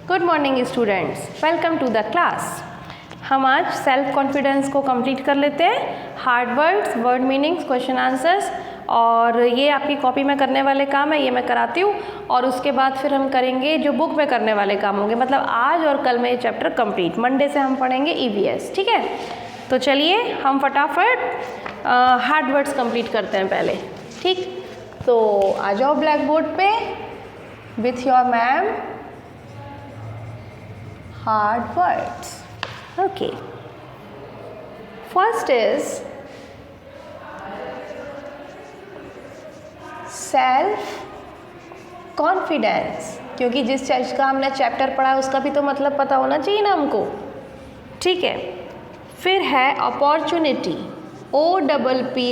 Good morning students, welcome to the class. हम आज self confidence को कंप्लीट कर लेते हैं। Hard words, word meanings, question answers, और ये आपकी कॉपी में करने वाले काम है, ये मैं कराती हूँ। और उसके बाद फिर हम करेंगे जो बुक में करने वाले काम होंगे, मतलब आज और कल में ये चैप्टर कंप्लीट। मंडे से हम पढ़ेंगे EVS, ठीक है। तो चलिए हम फटाफट हार्ड वर्ड्स कंप्लीट करते हैं पहले, ठीक। तो आ जाओ ब्लैक बोर्ड पे with your ma'am. Hard words. Okay. First is self confidence, क्योंकि जिस चीज का हमने चैप्टर पढ़ा है उसका भी तो मतलब पता होना चाहिए ना हमको, ठीक है। फिर है opportunity, OPPORTUNITY,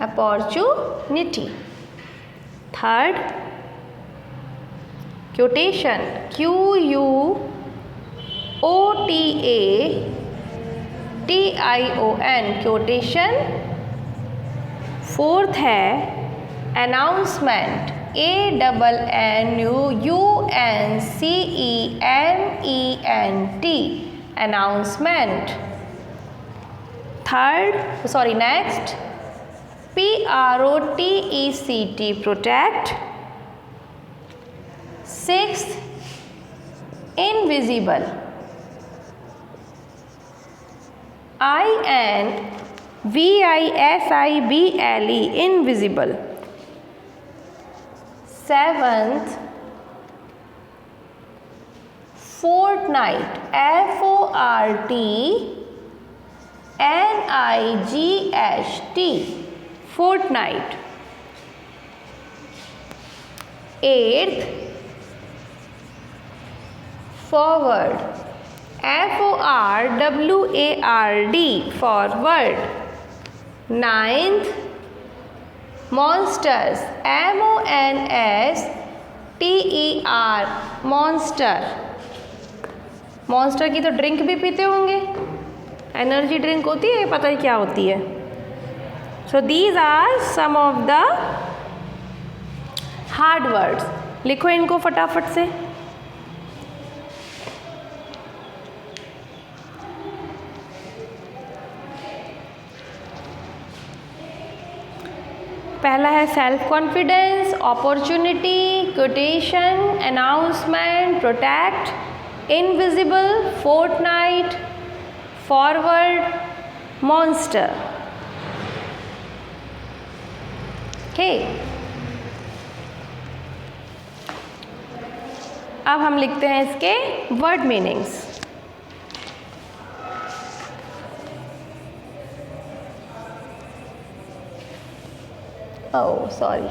opportunity. Third, quotation, QUOTATION, quotation. Fourth है announcement, ANNOUNCEMENT, announcement. Next, PROTECT, protect. Sixth, invisible, INVISIBLE, invisible. Seventh, fortnight, FORTNIGHT, fortnight. Eighth, forward, FORWARD, forward. Ninth, monsters, MONSTER, monster. Monster की तो drink भी पीते होंगे, energy drink होती है, पता ही क्या होती है। So these are some of the hard words. लिखो इनको फटाफट से। पहला है self confidence, opportunity, quotation, announcement, protect, invisible, fortnight, forward, monster. Okay. अब हम लिखते हैं इसके वर्ड मीनिंग्स। ओह सॉरी,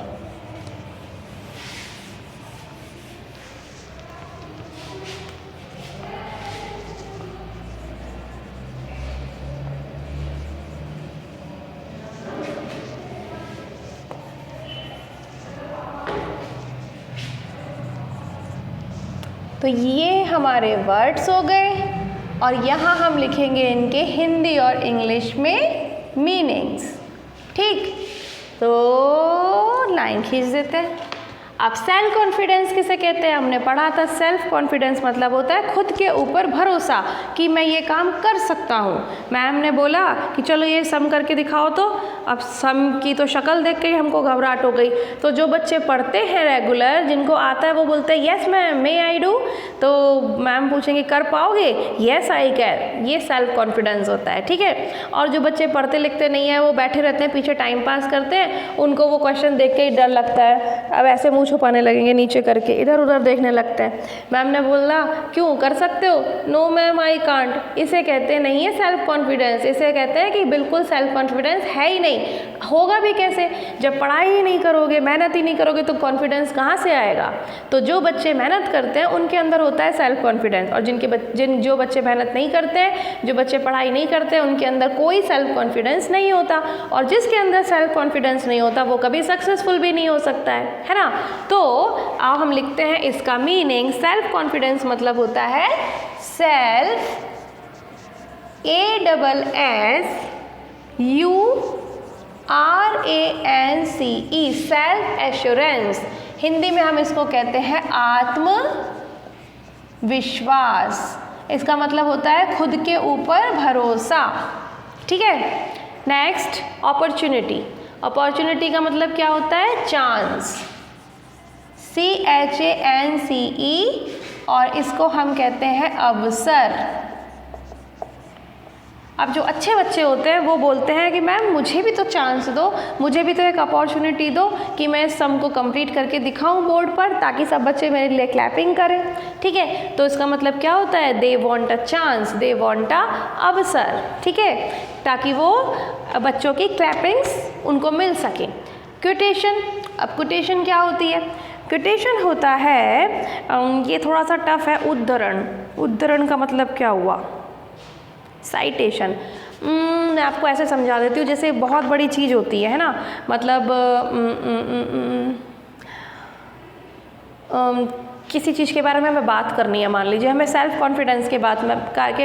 तो ये हमारे वर्ड्स हो गए, और यहाँ हम लिखेंगे इनके हिंदी और इंग्लिश में मीनिंग्स, ठीक। तो लाइन खींच देते हैं। अब सेल्फ कॉन्फिडेंस किसे कहते हैं, हमने पढ़ा था। सेल्फ कॉन्फिडेंस मतलब होता है खुद के ऊपर भरोसा कि मैं ये काम कर सकता हूँ। मैम ने बोला कि चलो ये सम करके दिखाओ, तो अब सम की तो शक्ल देख के ही हमको घबराहट हो गई। तो जो बच्चे पढ़ते हैं रेगुलर, जिनको आता है, वो बोलते हैं yes ma'am, may I do. तो मैम पूछेंगे कर पाओगे, यस आई कैन। ये सेल्फ कॉन्फिडेंस होता है, ठीक है। और जो बच्चे पढ़ते लिखते नहीं है, वो बैठे रहते हैं पीछे, टाइम पास करते हैं, उनको वो क्वेश्चन देख के ही डर लगता है। अब ऐसे मुँह छुपाने लगेंगे नीचे करके, इधर उधर देखने लगते हैं। मैम ने बोला क्यों, कर सकते हो? No ma'am I can't. इसे कहते नहीं है सेल्फ कॉन्फिडेंस, इसे कहते हैं कि बिल्कुल सेल्फ कॉन्फिडेंस है ही नहीं। होगा भी कैसे, जब पढ़ाई ही नहीं करोगे, मेहनत ही नहीं करोगे, तो कॉन्फिडेंस कहाँ से आएगा। तो जो बच्चे मेहनत करते हैं उनके अंदर होता है सेल्फ कॉन्फिडेंस, और जो बच्चे मेहनत नहीं करते हैं, जो बच्चे पढ़ाई नहीं करते हैं, उनके अंदर कोई सेल्फ कॉन्फिडेंस नहीं होता। और जिसके अंदर सेल्फ कॉन्फिडेंस नहीं होता वो कभी सक्सेसफुल भी नहीं हो सकता है ना। तो आओ हम लिखते हैं इसका मीनिंग। सेल्फ कॉन्फिडेंस मतलब होता है self, ASSULF, RANCE, self assurance, Hindi में हम इसको कहते हैं आत्मविश्वास। इसका मतलब होता है खुद के ऊपर भरोसा। ठीक है। Next, opportunity. अपॉर्चुनिटी का मतलब क्या होता है? चांस, CHANCE, और इसको हम कहते हैं अवसर। अब जो अच्छे बच्चे होते हैं वो बोलते हैं कि मैम मुझे भी तो चांस दो, मुझे भी तो एक अपॉर्चुनिटी दो कि मैं इस सम को कंप्लीट करके दिखाऊं बोर्ड पर, ताकि सब बच्चे मेरे लिए क्लैपिंग करें। ठीक है, तो इसका मतलब क्या होता है? They want a chance, they want a अवसर। ठीक है, ताकि वो बच्चों की क्लैपिंग्स उनको मिल सके। क्विटेशन। अब क्विटेशन क्या होती है? क्विटेशन होता है, ये थोड़ा सा टफ है, उद्धरण। उद्धरण का मतलब क्या हुआ? साइटेशन। मैं आपको ऐसे समझा देती हूँ, जैसे बहुत बड़ी चीज़ होती है ना, मतलब किसी चीज़ के बारे में हमें बात करनी है, मान लीजिए हमें सेल्फ कॉन्फिडेंस के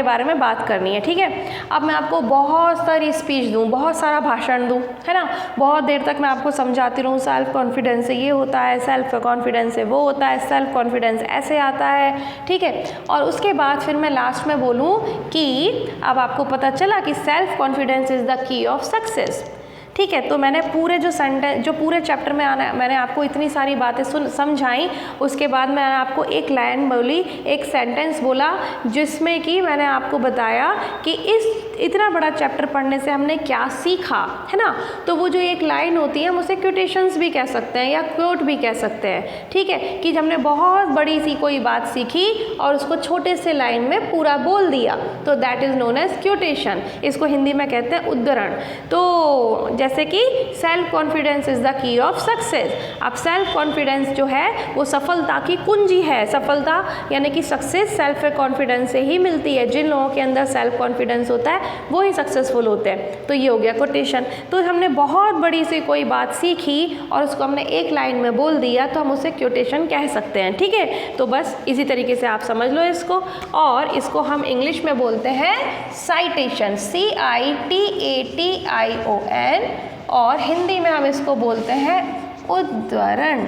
बारे में बात करनी है। ठीक है, अब मैं आपको बहुत सारी स्पीच दूँ, बहुत सारा भाषण दूँ, है ना, बहुत देर तक मैं आपको समझाती रहूँ सेल्फ कॉन्फिडेंस से ये होता है, सेल्फ कॉन्फिडेंस से वो होता है, सेल्फ कॉन्फिडेंस ऐसे आता है। ठीक है, और उसके बाद फिर मैं लास्ट में बोलूँ कि अब आपको पता चला कि self confidence is the key of success. ठीक है, तो मैंने पूरे जो पूरे चैप्टर में मैंने आपको इतनी सारी बातें समझाई, उसके बाद मैंने आपको एक लाइन बोली, एक सेंटेंस बोला, जिसमें कि मैंने आपको बताया कि इतना बड़ा चैप्टर पढ़ने से हमने क्या सीखा, है ना। तो वो जो एक लाइन होती है, हम उसे क्विटेशंस भी कह सकते हैं या क्वोट भी कह सकते हैं। ठीक है, कि हमने बहुत बड़ी सी कोई बात सीखी और उसको छोटे से लाइन में पूरा बोल दिया, तो दैट इज़ नोन एज क्विटेशन। इसको हिंदी में कहते हैं उद्धरण। तो जैसे कि self confidence is the key of success. अब सेल्फ कॉन्फिडेंस जो है वो सफलता की कुंजी है। सफलता यानी कि सक्सेस सेल्फ कॉन्फिडेंस से ही मिलती है। जिन लोगों के अंदर सेल्फ कॉन्फिडेंस होता है वो ही सक्सेसफुल होते हैं। तो ये हो गया कोटेशन। तो हमने बहुत बड़ी सी कोई बात सीखी और उसको हमने एक लाइन में बोल दिया, तो हम उसे क्विटेशन कह सकते हैं। ठीक है, तो बस इसी तरीके से आप समझ लो इसको। और इसको हम इंग्लिश में बोलते हैं साइटेशन, CITATION, और हिंदी में हम इसको बोलते हैं उद्धरण।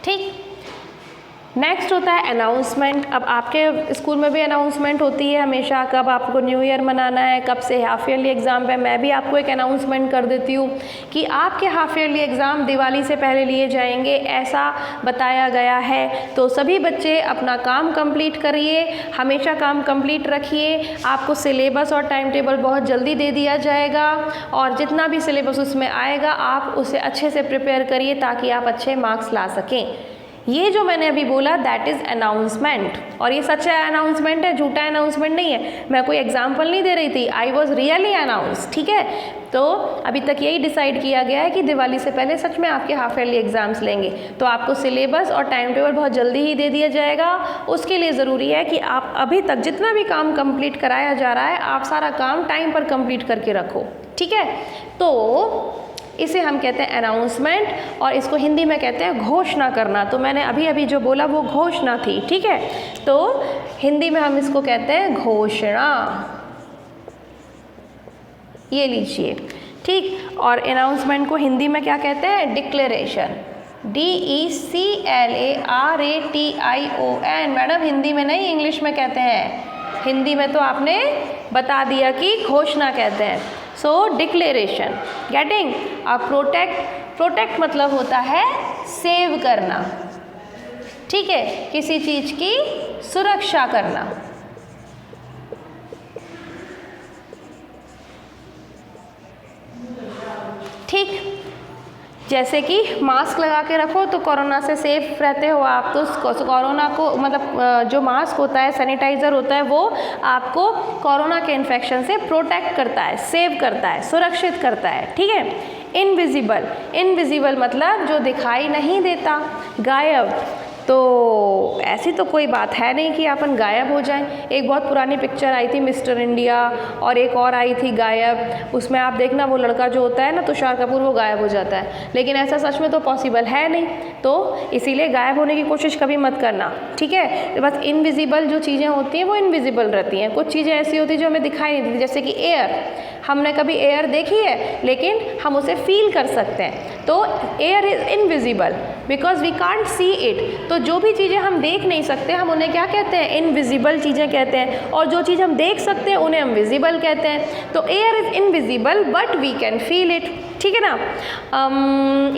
ठीक, नेक्स्ट होता है अनाउंसमेंट। अब आपके स्कूल में भी अनाउंसमेंट होती है हमेशा, कब आपको न्यू ईयर मनाना है, कब से हाफ ईयरली एग्ज़ाम है। मैं भी आपको एक अनाउंसमेंट कर देती हूँ कि आपके हाफ ईयरली एग्ज़ाम दिवाली से पहले लिए जाएंगे, ऐसा बताया गया है। तो सभी बच्चे अपना काम कंप्लीट करिए, हमेशा काम कंप्लीट रखिए। आपको सिलेबस और टाइम टेबल बहुत जल्दी दे दिया जाएगा, और जितना भी सिलेबस उसमें आएगा आप उसे अच्छे से प्रिपेयर करिए, ताकि आप अच्छे मार्क्स ला सकें। ये जो मैंने अभी बोला दैट इज़ अनाउंसमेंट, और ये सच्चा अनाउंसमेंट है, झूठा अनाउंसमेंट नहीं है। मैं कोई एग्जाम्पल नहीं दे रही थी, आई वॉज रियली अनाउंस। ठीक है, तो अभी तक यही डिसाइड किया गया है कि दिवाली से पहले सच में आपके हाफ ईयरली एग्जाम्स लेंगे, तो आपको सिलेबस और टाइम टेबल बहुत जल्दी ही दे दिया जाएगा। उसके लिए ज़रूरी है कि आप अभी तक जितना भी काम कंप्लीट कराया जा रहा है, आप सारा काम टाइम पर कंप्लीट करके रखो। ठीक है, तो इसे हम कहते हैं अनाउंसमेंट, और इसको हिंदी में कहते हैं घोषणा करना। तो मैंने अभी जो बोला वो घोषणा थी। ठीक है, तो हिंदी में हम इसको कहते हैं घोषणा। ये लीजिए। ठीक, और अनाउंसमेंट को हिंदी में क्या कहते हैं? Declaration, DECLARATION। मैडम हिंदी में नहीं, इंग्लिश में कहते हैं। हिंदी में तो आपने बता दिया कि घोषणा कहते हैं। सो डिक्लेरेशन, गेटिंग। अब प्रोटेक्ट मतलब होता है सेव करना। ठीक है, किसी चीज़ की सुरक्षा करना। ठीक, जैसे कि मास्क लगा के रखो तो कोरोना से सेफ रहते हो आप। तो कोरोना को मतलब जो मास्क होता है, सैनिटाइज़र होता है, वो आपको कोरोना के इन्फेक्शन से प्रोटेक्ट करता है, सेव करता है, सुरक्षित करता है। ठीक है। इनविजिबल मतलब जो दिखाई नहीं देता, गायब। तो ऐसी तो कोई बात है नहीं कि अपन गायब हो जाएं। एक बहुत पुरानी पिक्चर आई थी मिस्टर इंडिया, और एक और आई थी गायब, उसमें आप देखना वो लड़का जो होता है ना तुषार कपूर, वो गायब हो जाता है, लेकिन ऐसा सच में तो पॉसिबल है नहीं, तो इसीलिए गायब होने की कोशिश कभी मत करना, ठीक है। तो बस इनविजिबल जो चीज़ें होती हैं वो इनविजिबल रहती हैं। कुछ चीज़ें ऐसी होती हैं जो हमें दिखाई नहीं देती, जैसे कि एयर, हमने कभी एयर देखी है लेकिन हम उसे फील कर सकते हैं, तो air is invisible because we can't see it. तो जो भी चीज़ें हम देख नहीं सकते हम उन्हें क्या कहते हैं, इनविजिबल चीज़ें कहते हैं, और जो चीज़ हम देख सकते हैं उन्हें हम विजिबल कहते हैं। तो air is invisible but we can feel it, ठीक है ना।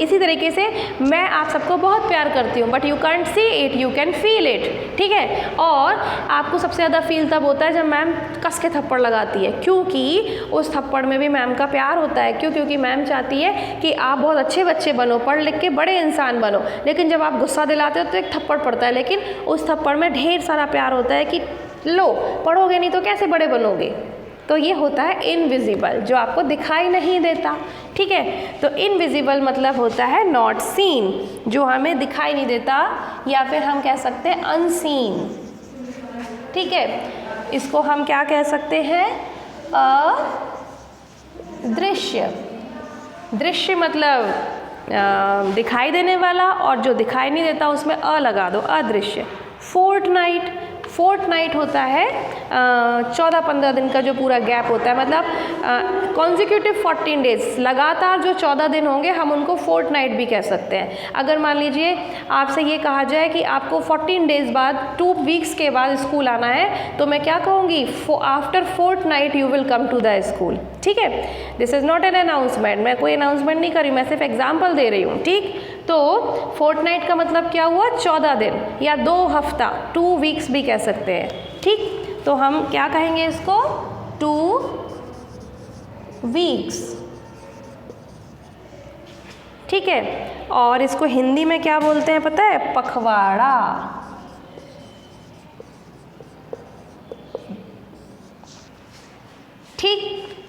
इसी तरीके से मैं आप सबको बहुत प्यार करती हूँ but you can't see it, you can feel it, ठीक है। और आपको सबसे ज़्यादा फील तब होता है जब मैम कस के थप्पड़ लगाती है, क्योंकि उस थप्पड़ में भी मैम का प्यार होता है। क्यों? क्योंकि मैम चाहती है कि आप बहुत अच्छे बच्चे बनो, पढ़ लिख के बड़े इंसान बनो, लेकिन जब आप गुस्सा दिलाते हो तो एक थप्पड़ पड़ता है, लेकिन उस थप्पड़ में ढेर सारा प्यार होता है कि लो पढ़ोगे नहीं तो कैसे बड़े बनोगे। तो ये होता है इनविजिबल, जो आपको दिखाई नहीं देता, ठीक है। तो इनविजिबल मतलब होता है नॉट सीन, जो हमें दिखाई नहीं देता, या फिर हम कह सकते हैं अनसीन, ठीक है। इसको हम क्या कह सकते हैं, अदृश्य। दृश्य मतलब दिखाई देने वाला, और जो दिखाई नहीं देता उसमें अ लगा दो, अदृश्य। फोर्टनाइट, फोर्टनाइट होता है 14-15 दिन का जो पूरा गैप होता है, मतलब कॉन्जिक्यूटिव 14 डेज, लगातार जो 14 दिन होंगे हम उनको फोर्टनाइट भी कह सकते हैं। अगर मान लीजिए आपसे ये कहा जाए कि आपको 14 डेज बाद 2 वीक्स के बाद स्कूल आना है, तो मैं क्या कहूँगी, after fortnight you will come to the school, ठीक है। This is not an announcement, मैं कोई अनाउंसमेंट नहीं कर रही, मैं सिर्फ एग्जाम्पल दे रही हूँ, ठीक। तो फोर्टनाइट का मतलब क्या हुआ, 14 दिन या 2 हफ्ता, 2 वीक्स भी कह सकते हैं, ठीक। तो हम क्या कहेंगे इसको, 2 वीक्स, ठीक है। और इसको हिंदी में क्या बोलते हैं पता है, पखवाड़ा, ठीक।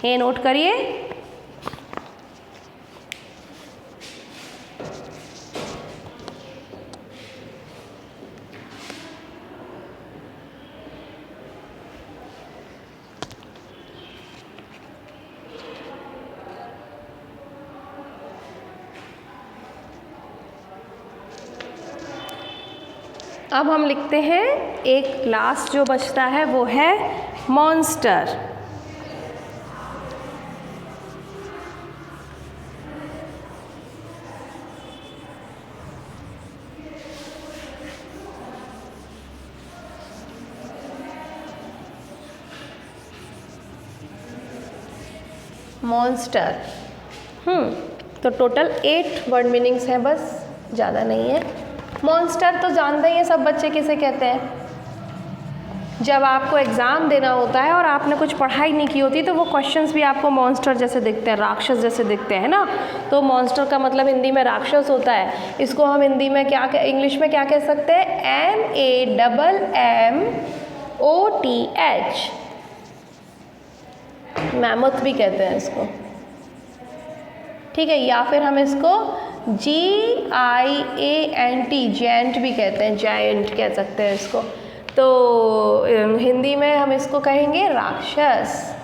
ये नोट करिए। अब हम लिखते हैं, एक लास्ट जो बचता है वो है मॉन्स्टर। मॉन्स्टर, तो टोटल 8 वर्ड मीनिंग्स हैं, बस ज़्यादा नहीं है। मॉन्स्टर तो जानते ही हैं सब बच्चे किसे कहते हैं। जब आपको एग्ज़ाम देना होता है और आपने कुछ पढ़ाई नहीं की होती तो वो क्वेश्चंस भी आपको मॉन्स्टर जैसे दिखते हैं, राक्षस जैसे दिखते हैं ना। तो मॉन्स्टर का मतलब हिंदी में राक्षस होता है। इसको हम हिंदी में क्या, इंग्लिश में क्या कह सकते हैं, MAMMOTH, मैमथ भी कहते हैं इसको, ठीक है। या फिर हम इसको GIANT, जैंट भी कहते हैं, जायंट कह सकते हैं इसको। तो हिंदी में हम इसको कहेंगे राक्षस,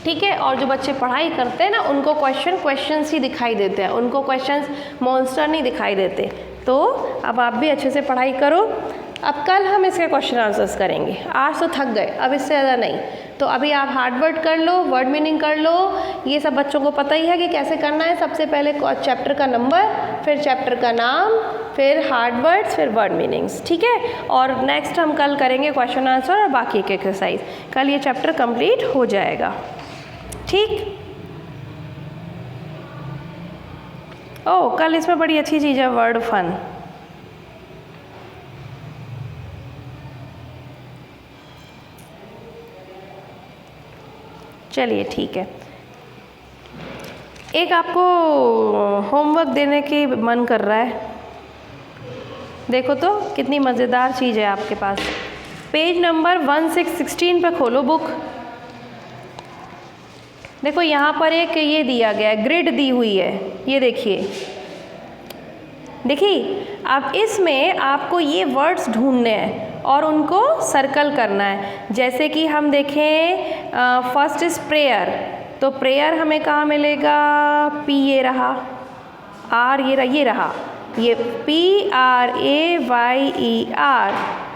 ठीक है। और जो बच्चे पढ़ाई करते हैं ना उनको क्वेश्चंस ही दिखाई देते हैं, उनको क्वेश्चंस मॉन्स्टर नहीं दिखाई देते। तो अब आप भी अच्छे से पढ़ाई करो। अब कल हम इसके क्वेश्चन आंसर्स करेंगे, आज तो थक गए, अब इससे ज़्यादा नहीं। तो अभी आप हार्ड वर्ड कर लो, वर्ड मीनिंग कर लो, ये सब बच्चों को पता ही है कि कैसे करना है। सबसे पहले चैप्टर का नंबर, फिर चैप्टर का नाम, फिर हार्ड वर्ड्स, फिर वर्ड मीनिंग्स, ठीक है। और नेक्स्ट हम कल करेंगे क्वेश्चन आंसर और बाकी के एक्सरसाइज। कल ये चैप्टर कंप्लीट हो जाएगा, ठीक। ओह, कल इसमें बड़ी अच्छी चीज़ है, वर्ड फन। चलिए ठीक है, एक आपको होमवर्क देने की मन कर रहा है। देखो तो कितनी मज़ेदार चीज़ है आपके पास। पेज नंबर 1616 पे खोलो बुक। देखो यहाँ पर एक ये दिया गया है, ग्रिड दी हुई है, ये देखिए देखिए अब इसमें आपको ये वर्ड्स ढूंढने हैं और उनको सर्कल करना है। जैसे कि हम देखें फर्स्ट इज प्रेयर, तो प्रेयर हमें कहाँ मिलेगा, पी ये रहा, आर ये रहा, ये PRAYER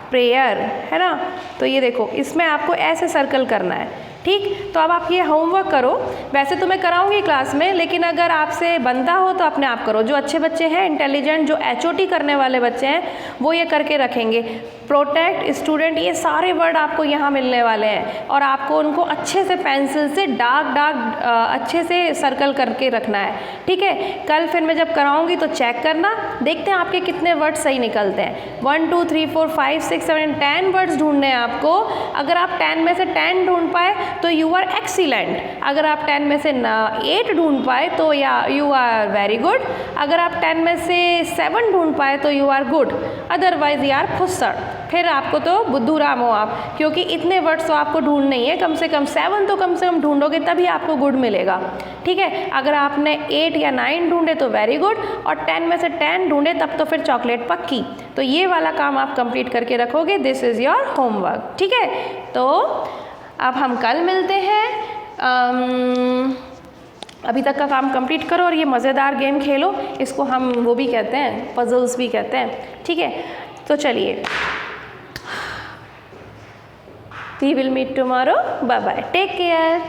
प्रेयर है ना। तो ये देखो इसमें आपको ऐसे सर्कल करना है, ठीक। तो अब आप ये होमवर्क करो, वैसे तो मैं कराऊंगी क्लास में, लेकिन अगर आपसे बनता हो तो अपने आप करो। जो अच्छे बच्चे हैं, इंटेलिजेंट, जो HOT करने वाले बच्चे हैं, वो ये करके रखेंगे। प्रोटेक्ट, स्टूडेंट, ये सारे वर्ड आपको यहाँ मिलने वाले हैं और आपको उनको अच्छे से पेंसिल से डार्क अच्छे से सर्कल करके रखना है, ठीक है। कल फिर मैं जब कराऊंगी तो चेक करना, देखते हैं आपके कितने वर्ड सही निकलते हैं। 1 2 3 4 5 6 7 10 वर्ड्स ढूंढने हैं आपको। अगर आप 10 में से 10 ढूंढ पाए तो यू आर एक्सीलेंट। अगर आप 10 में से 8 ढूंढ पाए तो यू आर वेरी गुड। अगर आप 10 में से 7 ढूंढ पाए तो you are good, otherwise you are फुस्सड़, फिर आपको तो बुद्धू राम हो आप, क्योंकि इतने वर्ड्स तो आपको ढूंढने ही है। कम से कम 7 तो कम से कम ढूंढोगे तभी आपको गुड मिलेगा, ठीक है। अगर आपने 8 या 9 ढूंढे तो वेरी गुड, और 10 में से 10 ढूंढे तब तो फिर चॉकलेट पक्की। तो ये वाला काम आप कंप्लीट करके रखोगे, दिस इज़ योर होमवर्क, ठीक है। तो अब हम कल मिलते हैं। अभी तक का काम कंप्लीट करो और ये मज़ेदार गेम खेलो, इसको हम वो भी कहते हैं, पजल्स भी कहते हैं, ठीक है। तो चलिए, we will meet tomorrow, bye bye, take care.